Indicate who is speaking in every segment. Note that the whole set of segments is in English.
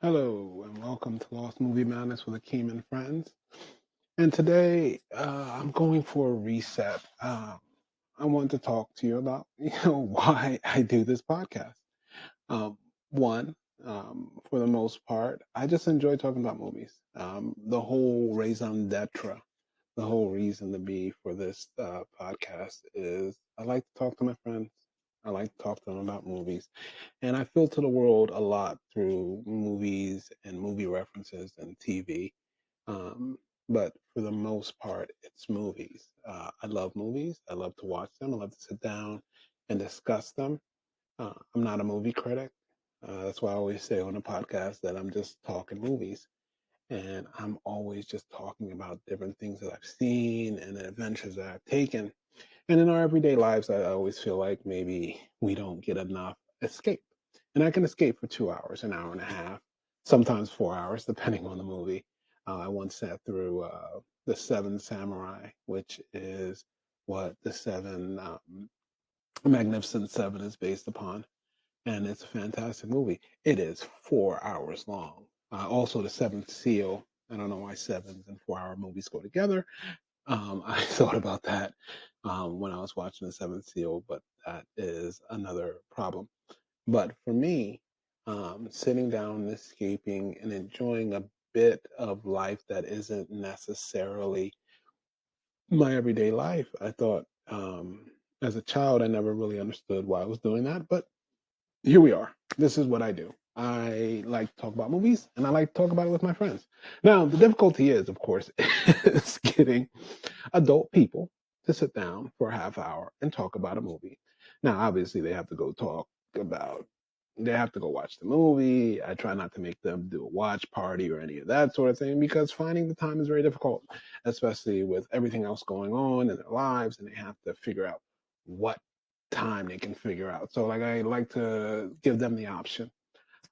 Speaker 1: Hello, and welcome to Lost Movie Madness with Akeem and Friends. And today, I'm going for a reset. I want to talk to you about, why I do this podcast. Um, one, for the most part, I just enjoy talking about movies. The whole raison d'etre, the whole reason to be for this podcast is I like to talk to my friends. I like to talk to them about movies. And I filter the world a lot through movies and movie references and TV. Um, but for the most part, it's movies. I love movies. I love to watch them. I love to sit down and discuss them. I'm not a movie critic. That's why I always say on the podcast that I'm just talking movies. And I'm always just talking about different things that I've seen and the adventures that I've taken. And in our everyday lives, I always feel like maybe we don't get enough escape. And I can escape for 2 hours, an hour and a half, sometimes 4 hours, depending on the movie. I once sat through The Seven Samurai, which is what the seven Magnificent Seven is based upon. And it's a fantastic movie. It is 4 hours long. Also, The Seventh Seal. I don't know why sevens and 4 hour movies go together. I thought about that when I was watching The Seventh Seal, but that is another problem. But for me, sitting down, escaping, and enjoying a bit of life that isn't necessarily my everyday life, I thought as a child, I never really understood why I was doing that. But here we are. This is what I do. I like to talk about movies and I like to talk about it with my friends. Now, the difficulty is, of course, is getting adult people to sit down for a half hour and talk about a movie. Now, obviously, about, they have to go watch the movie. I try not to make them do a watch party or any of that sort of thing because finding the time is very difficult, especially with everything else going on in their lives and they have to figure out what time they can figure out. So, like, I like to give them the option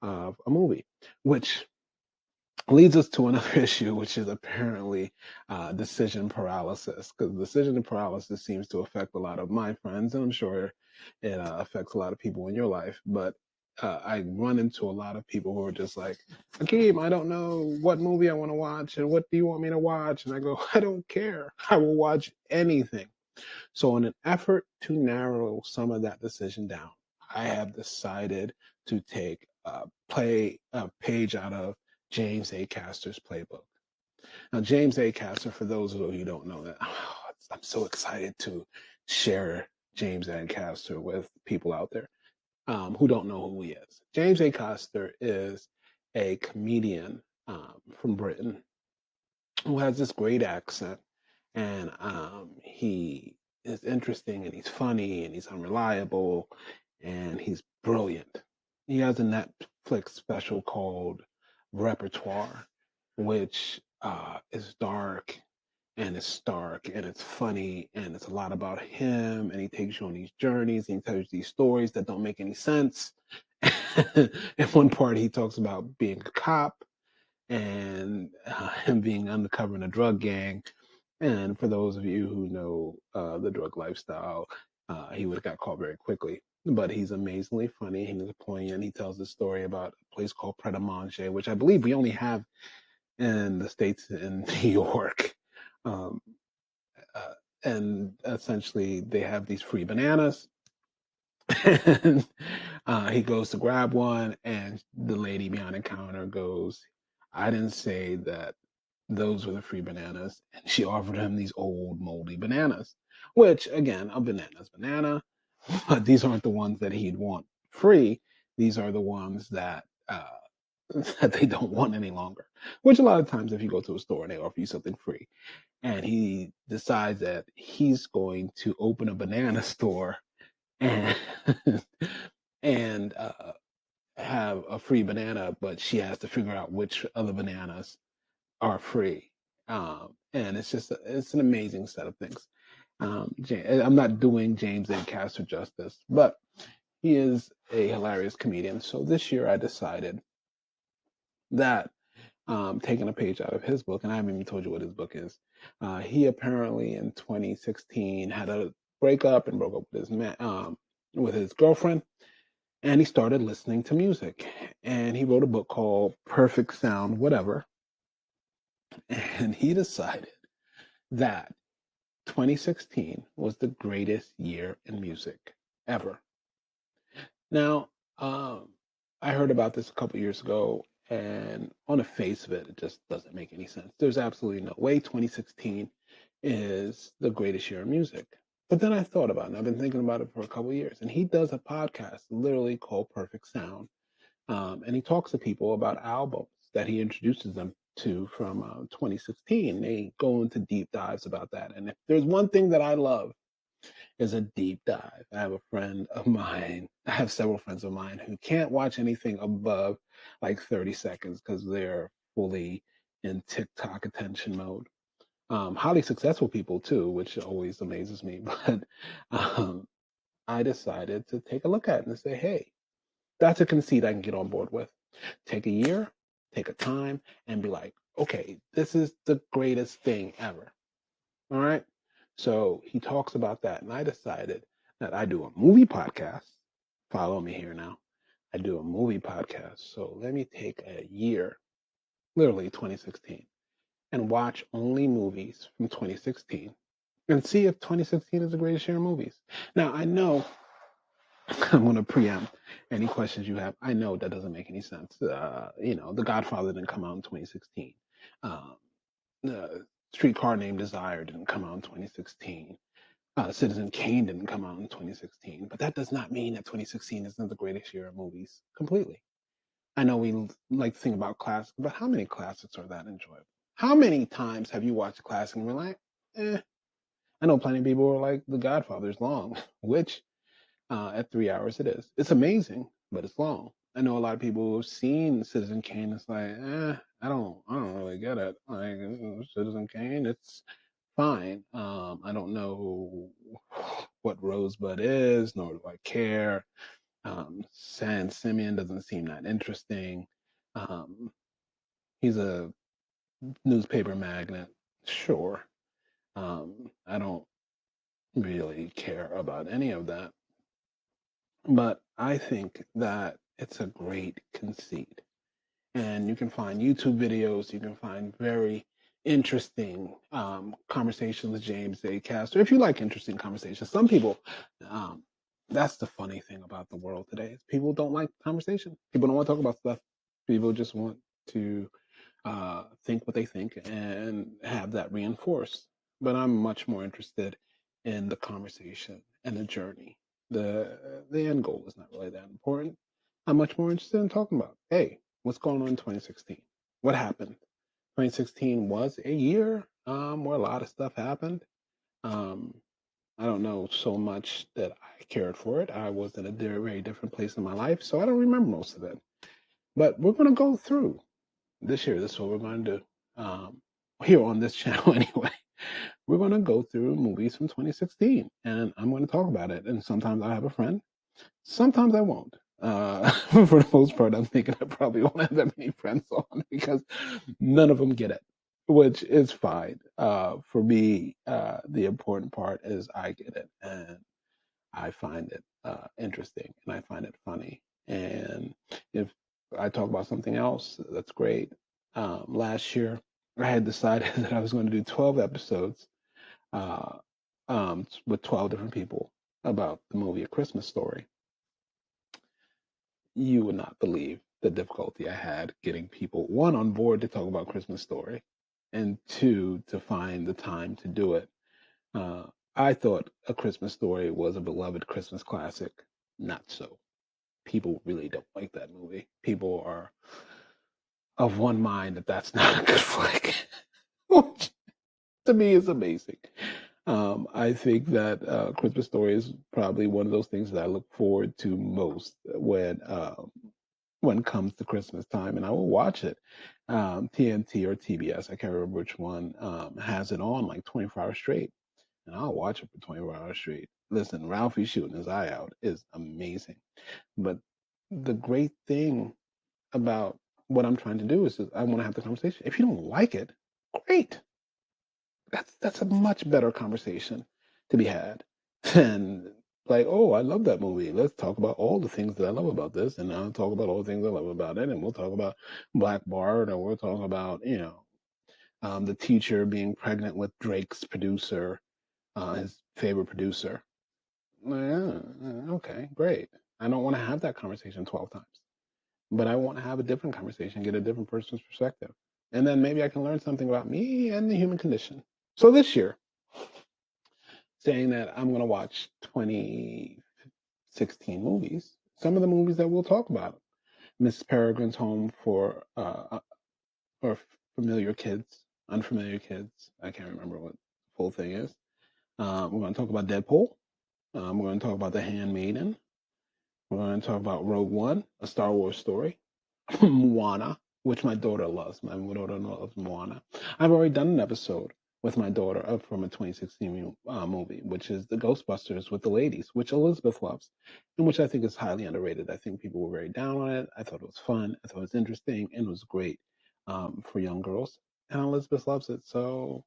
Speaker 1: of a movie, which leads us to another issue, which is apparently decision paralysis. Because decision paralysis seems to affect a lot of my friends, and I'm sure it affects a lot of people in your life. But I run into a lot of people who are just like, Akeem, I don't know what movie I want to watch, and what do you want me to watch? And I go, I don't care. I will watch anything. So, in an effort to narrow some of that decision down, I have decided to take play a page out of James Acaster's playbook. Now, James Acaster, for those of you who don't know that, I'm so excited to share James Acaster with people out there who don't know who he is. James Acaster is a comedian from Britain who has this great accent, and he is interesting, and he's funny, and he's unreliable, and he's brilliant. He has a Netflix special called Repertoire, which is dark and it's stark and it's funny and it's a lot about him, and he takes you on these journeys and he tells you these stories that don't make any sense. In one part, he talks about being a cop and him being undercover in a drug gang. And for those of you who know the drug lifestyle, he would have got caught very quickly. But he's amazingly funny. He's poignant. He tells the story about a place called Pret a Manger, which I believe we only have in the States in New York. Um, uh, and essentially, they have these free bananas. And he goes to grab one, and the lady behind the counter goes, I didn't say that those were the free bananas. And she offered him these old, moldy bananas, which, again, a banana's banana, but these aren't the ones that he'd want free. These are the ones that that they don't want any longer. Which a lot of times, if you go to a store and they offer you something free, and he decides that he's going to open a banana store and and have a free banana, but she has to figure out which other bananas are free. And it's an amazing set of things. I'm not doing James A. Caster justice, but he is a hilarious comedian. So this year I decided that taking a page out of his book, and I haven't even told you what his book is. He apparently in 2016 had a breakup and broke up with his girlfriend, and he started listening to music. And he wrote a book called Perfect Sound, whatever. And he decided that 2016 was the greatest year in music ever. Now, I heard about this a couple years ago, and on the face of it, it just doesn't make any sense. There's absolutely no way 2016 is the greatest year in music. But then I thought about it, and I've been thinking about it for a couple years. And he does a podcast literally called Perfect Sound. And he talks to people about albums that he introduces them to from 2016. They go into deep dives about that. And if there's one thing that I love, is a deep dive. I have a friend of mine, I have several friends of mine who can't watch anything above like 30 seconds because they're fully in TikTok attention mode. Highly successful people too, which always amazes me. But um, I decided to take a look at it and say, hey, that's a conceit I can get on board with. Take a year, take a time, and be like, okay, this is the greatest thing ever. All right. So he talks about that. And I decided that I do a movie podcast. Follow me here now. I do a movie podcast. So let me take a year, literally 2016, and watch only movies from 2016 and see if 2016 is the greatest year of movies. Now, I know I'm going to preempt any questions you have. I know that doesn't make any sense. The Godfather didn't come out in 2016. Um, Streetcar Named Desire didn't come out in 2016. Citizen Kane didn't come out in 2016, but that does not mean that 2016 isn't the greatest year of movies completely. I know we like to think about classics, but how many classics are that enjoyable? How many times have you watched a classic and we're like, eh? I know plenty of people are like, The Godfather is long, which at 3 hours it is. It's amazing, but it's long. I know a lot of people who have seen Citizen Kane. It's like, I don't really get it. Like Citizen Kane, it's fine. I don't know what Rosebud is, nor do I care. San Simeon doesn't seem that interesting. Um, he's a newspaper magnate, sure. I don't really care about any of that, but I think that it's a great conceit. And you can find YouTube videos. You can find very interesting conversations with James A. Caster. If you like interesting conversations, some people, um, that's the funny thing about the world today. Is people don't like conversation. People don't want to talk about stuff. People just want to think what they think and have that reinforced. But I'm much more interested in the conversation and the journey. The end goal is not really that important. I'm much more interested in talking about, hey, what's going on in 2016? What happened? 2016 was a year where a lot of stuff happened. Um, I don't know so much that I cared for it. I was in a very different place in my life, so I don't remember most of it. But we're going to go through this year. This is what we're going to do here on this channel anyway. We're going to go through movies from 2016 and I'm going to talk about it. And sometimes I have a friend, sometimes I won't. For the most part, I'm thinking I probably won't have that many friends on because none of them get it, which is fine. For me, the important part is I get it and I find it interesting and I find it funny. And if I talk about something else, that's great. Last year, I had decided that I was going to do 12 episodes uh, with 12 different people about the movie A Christmas Story. You would not believe the difficulty I had getting people, one, on board to talk about Christmas Story, and two, to find the time to do it. Uh, I thought A Christmas Story was a beloved Christmas classic. Not so. People really don't like that movie. People are of one mind that that's not a good flick, which to me is amazing. I think that Christmas Story is probably one of those things that I look forward to most when it comes to Christmas time, and I will watch it. TNT or TBS, I can't remember which one, has it on like 24 hours straight, and I'll watch it for 24 hours straight. Listen, Ralphie shooting his eye out is amazing. But the great thing about what I'm trying to do is I want to have the conversation. If you don't like it, great. That's a much better conversation to be had than like, oh, I love that movie. Let's talk about all the things that I love about this, and I'll talk about all the things I love about it, and we'll talk about Black Bart, or we'll talk about, the teacher being pregnant with Drake's producer, his favorite producer. Yeah, okay, great. I don't want to have that conversation 12 times, but I want to have a different conversation, get a different person's perspective. And then maybe I can learn something about me and the human condition. So this year, saying that I'm going to watch 2016 movies, some of the movies that we'll talk about: Mrs. Peregrine's Home for Familiar Kids, Unfamiliar Kids. I can't remember what the full thing is. We're going to talk about Deadpool. We're going to talk about The Handmaiden. We're going to talk about Rogue One, a Star Wars story. Moana, which my daughter loves. My daughter loves Moana. I've already done an episode with my daughter from a 2016 movie, which is the Ghostbusters with the ladies, which Elizabeth loves, and which I think is highly underrated. I think people were very down on it. I thought it was fun. I thought it was interesting, and it was great for young girls. And Elizabeth loves it. So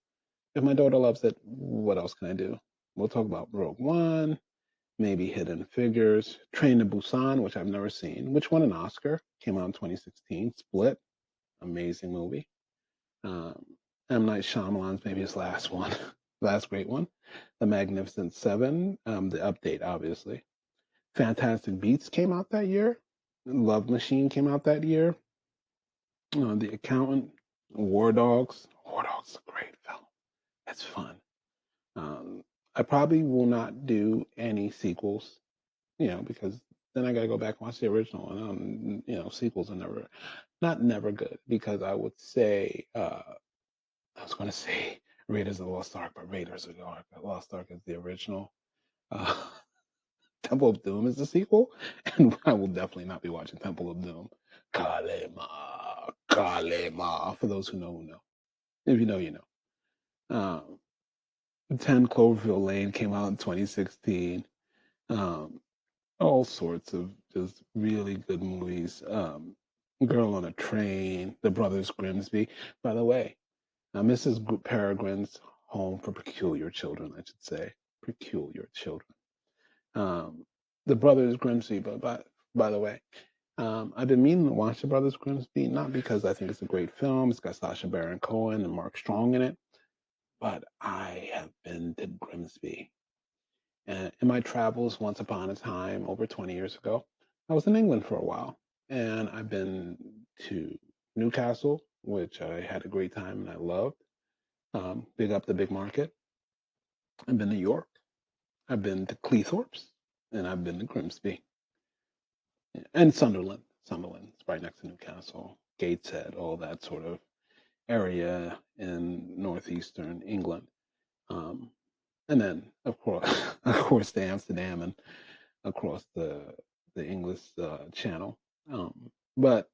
Speaker 1: if my daughter loves it, what else can I do? We'll talk about Rogue One, maybe Hidden Figures, Train to Busan, which I've never seen, which won an Oscar, came out in 2016. Split, amazing movie. Um, M. Night Shyamalan's maybe his last one, last great one. The Magnificent Seven, the update, obviously. Fantastic Beasts came out that year. Love Machine came out that year. The Accountant, War Dogs. War Dogs is a great film. It's fun. Um, I probably will not do any sequels, because then I got to go back and watch the original. And, sequels are not never good, because I would say, I was going to say Raiders of the Lost Ark, but Raiders of the Lost Ark is the original. Uh, Temple of Doom is the sequel, and I will definitely not be watching Temple of Doom. Kalema, Kalema. For those who know. If you know, you know. 10 Cloverfield Lane came out in 2016. Um, all sorts of just really good movies. Girl on a Train, The Brothers Grimsby. By the way, Mrs. Peregrine's Home for Peculiar Children, I should say. Peculiar Children. Um, The Brothers Grimsby, but by the way, I've been meaning to watch The Brothers Grimsby, not because I think it's a great film. It's got Sacha Baron Cohen and Mark Strong in it, but I have been to Grimsby. And in my travels, once upon a time, over 20 years ago, I was in England for a while. And I've been to Newcastle, which I had a great time and I loved. Big up the big market. I've been to York. I've been to Cleethorpes. And I've been to Grimsby. And Sunderland. Sunderland is right next to Newcastle. Gateshead, all that sort of area in northeastern England. Um, and then, of course, to Amsterdam and across the English Channel. But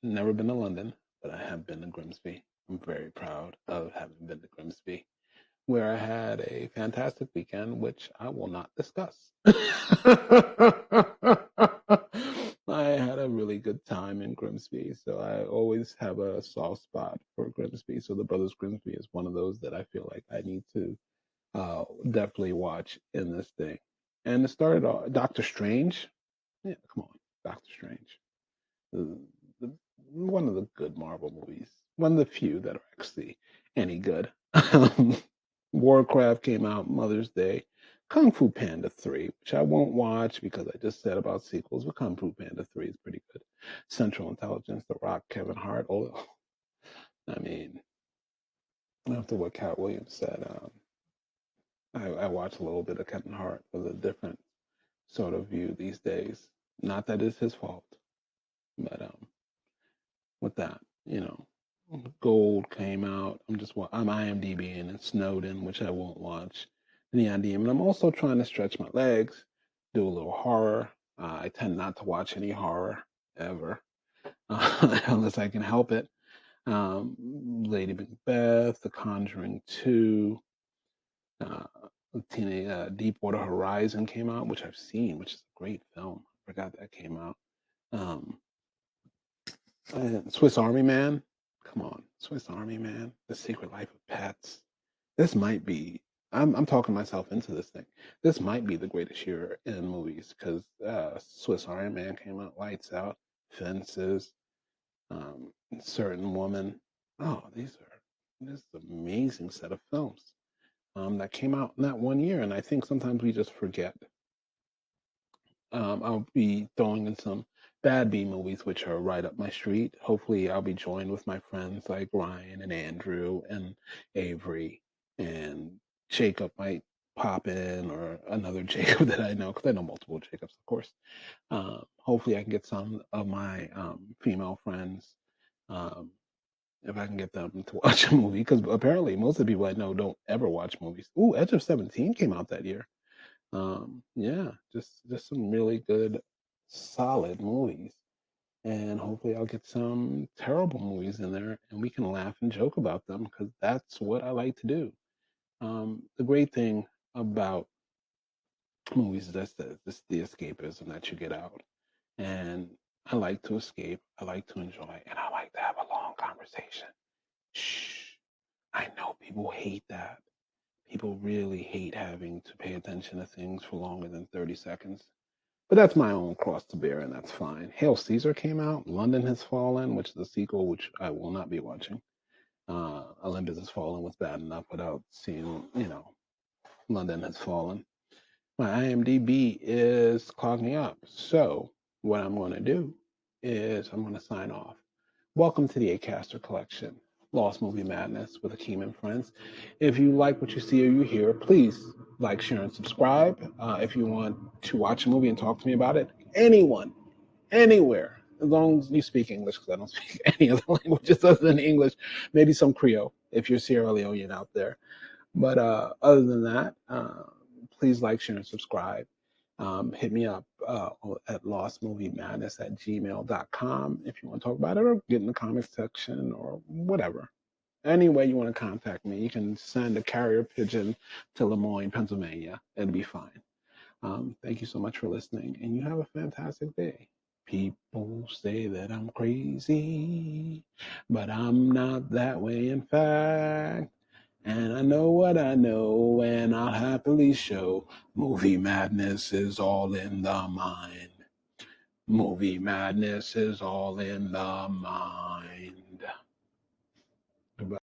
Speaker 1: never been to London, but I have been to Grimsby. I'm very proud of having been to Grimsby, where I had a fantastic weekend, which I will not discuss. I had a really good time in Grimsby, so I always have a soft spot for Grimsby. So the Brothers Grimsby is one of those that I feel like I need to definitely watch in this thing. And it started off Doctor Strange. Yeah, come on, Doctor Strange. The, the, one of the good Marvel movies. One of the few that are actually any good. Warcraft came out Mother's Day. Kung Fu Panda 3, which I won't watch because I just said about sequels, but Kung Fu Panda 3 is pretty good. Central Intelligence, The Rock, Kevin Hart. Oh, I mean, after what Cat Williams said, I watch a little bit of Kevin Hart with a different sort of view these days. Not that it's his fault, but with that, Gold came out. I'm IMDbing and Snowden, which I won't watch. And the IMDb, and I'm also trying to stretch my legs, do a little horror. I tend not to watch any horror ever, unless I can help it. Lady Macbeth, The Conjuring 2, uh, Deepwater Horizon came out, which I've seen, which is a great film. I forgot that came out. Um, Swiss Army Man. Come on, Swiss Army Man. The Secret Life of Pets. This might be. I'm talking myself into this thing. This might be the greatest year in movies because Swiss Iron Man came out, Lights Out, Fences, Certain Woman. Oh, this is an amazing set of films that came out in that one year, and I think sometimes we just forget. I'll be throwing in some bad B movies, which are right up my street. Hopefully, I'll be joined with my friends like Ryan and Andrew and Avery, and Jacob might pop in, or another Jacob that I know, because I know multiple Jacobs, of course. Hopefully, I can get some of my female friends, um, if I can get them to watch a movie, because apparently most of the people I know don't ever watch movies. Ooh, Edge of 17 came out that year. Yeah, just some really good, solid movies, and hopefully I'll get some terrible movies in there, and we can laugh and joke about them because that's what I like to do. The great thing about movies is that's the escapism that you get out, and I like to escape, I like to enjoy, and I like to have a long conversation. Shh, I know people hate that. People really hate having to pay attention to things for longer than 30 seconds. But that's my own cross to bear, and that's fine. Hail Caesar came out. London Has Fallen, which is a sequel, which I will not be watching. Olympus Has Fallen was bad enough without seeing, London Has Fallen. My IMDb is clogging up. So, what I'm going to do is I'm going to sign off. Welcome to the Acaster Collection, Lost Movie Madness with Akeem and Friends. If you like what you see or you hear, please like, share, and subscribe. If you want to watch a movie and talk to me about it, anyone, anywhere, as long as you speak English, because I don't speak any other languages other than English, maybe some Creole if you're Sierra Leonean out there. But other than that, please like, share, and subscribe. Hit me up at lostmoviemadness@gmail.com if you want to talk about it, or get in the comments section, or whatever. Any way you want to contact me, you can send a carrier pigeon to Lemoyne, Pennsylvania. It'll be fine. Thank you so much for listening, and you have a fantastic day. People say that I'm crazy, but I'm not that way, in fact. And I know what I know, and I'll happily show. Movie madness is all in the mind. Movie madness is all in the mind.